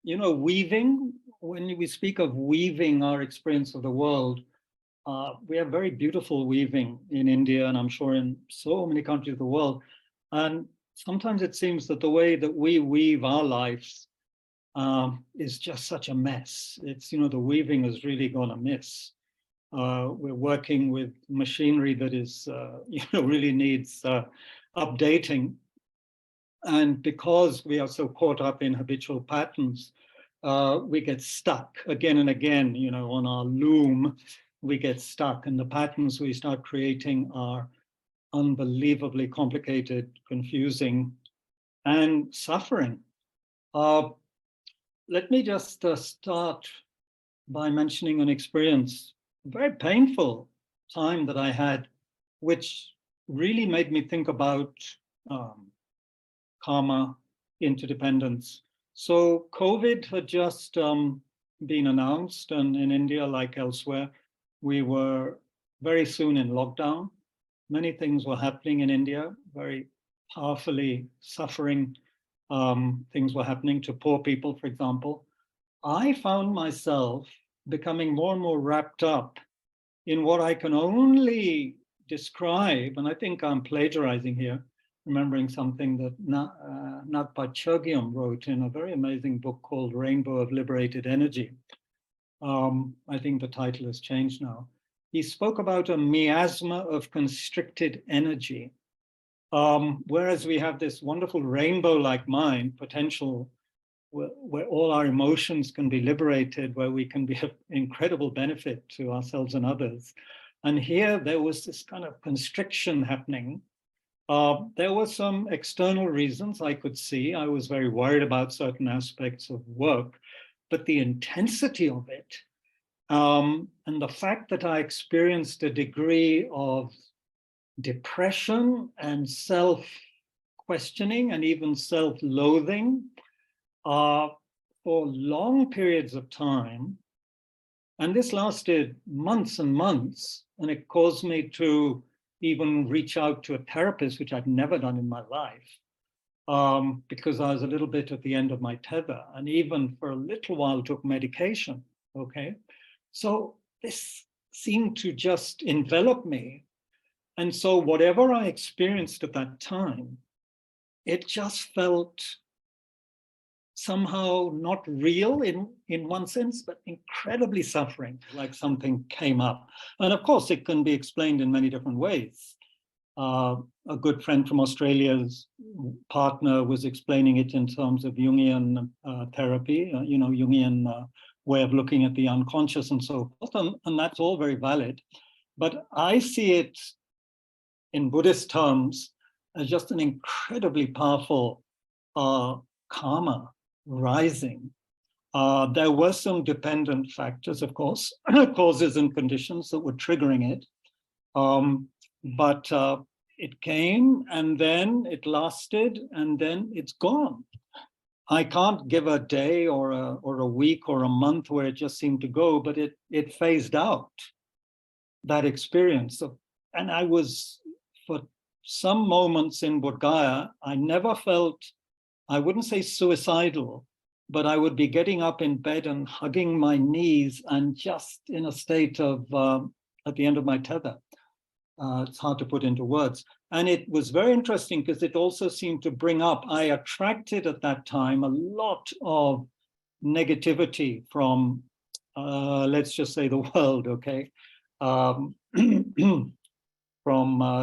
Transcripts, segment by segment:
weaving, when we speak of weaving our experience of the world, we have very beautiful weaving in India, and I'm sure in so many countries of the world. And sometimes it seems that the way that we weave our lives is just such a mess. It's, the weaving has really gone amiss. We're working with machinery that is, really needs updating. And because we are so caught up in habitual patterns, we get stuck again and again, on our loom. We get stuck, and the patterns we start creating are unbelievably complicated, confusing, and suffering. Let me just start by mentioning an experience, a very painful time that I had, which really made me think about karma, interdependence. So COVID had just been announced, and in India, like elsewhere, we were very soon in lockdown. Many things were happening in India, very powerfully suffering things were happening to poor people, for example. I found myself becoming more and more wrapped up in what I can only describe, and I think I'm plagiarizing here, remembering something that Nagpa Chogyam wrote in a very amazing book called Rainbow of Liberated Energy. I think the title has changed now. He spoke about a miasma of constricted energy. Whereas we have this wonderful rainbow-like mind, potential, where all our emotions can be liberated, where we can be of incredible benefit to ourselves and others. And here there was this kind of constriction happening. There were some external reasons I could see. I was very worried about certain aspects of work, but the intensity of it, and the fact that I experienced a degree of depression and self-questioning and even self-loathing for long periods of time. And this lasted months and months, and it caused me to even reach out to a therapist, which I've never done in my life, because I was a little bit at the end of my tether, and even for a little while took medication, okay? So this seemed to just envelop me. And so whatever I experienced at that time, it just felt somehow not real in one sense, but incredibly suffering, like something came up. And of course, it can be explained in many different ways. A good friend from Australia's partner was explaining it in terms of Jungian therapy, Jungian way of looking at the unconscious and so forth, and that's all very valid. But I see it in Buddhist terms as just an incredibly powerful karma rising. There were some dependent factors, of course, causes and conditions that were triggering it. But it came, and then it lasted, and then it's gone. I can't give a day or a week or a month where it just seemed to go, but it phased out, that experience. And I was, for some moments in Bodh Gaya, I never felt, I wouldn't say suicidal, but I would be getting up in bed and hugging my knees and just in a state of, at the end of my tether. It's hard to put into words. And it was very interesting because it also seemed to bring up, I attracted at that time a lot of negativity from, let's just say the world, okay? From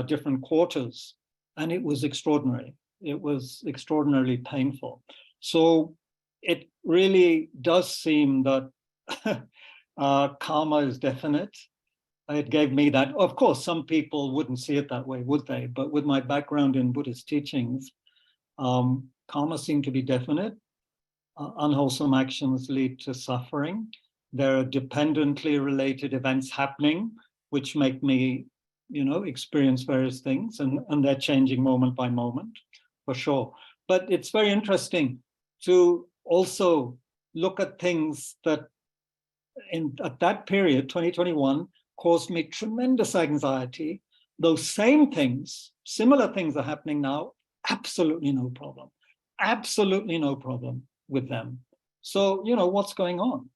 different quarters. And it was extraordinary. It was extraordinarily painful. So it really does seem that karma is definite. It gave me that. Of course, some people wouldn't see it that way, would they? But with my background in Buddhist teachings, karma seemed to be definite. Unwholesome actions lead to suffering. There are dependently related events happening, which make me, experience various things, and they're changing moment by moment, for sure. But it's very interesting to also look at things that at that period, 2021, caused me tremendous anxiety. Those same things, similar things are happening now, absolutely no problem. Absolutely no problem with them. So, what's going on?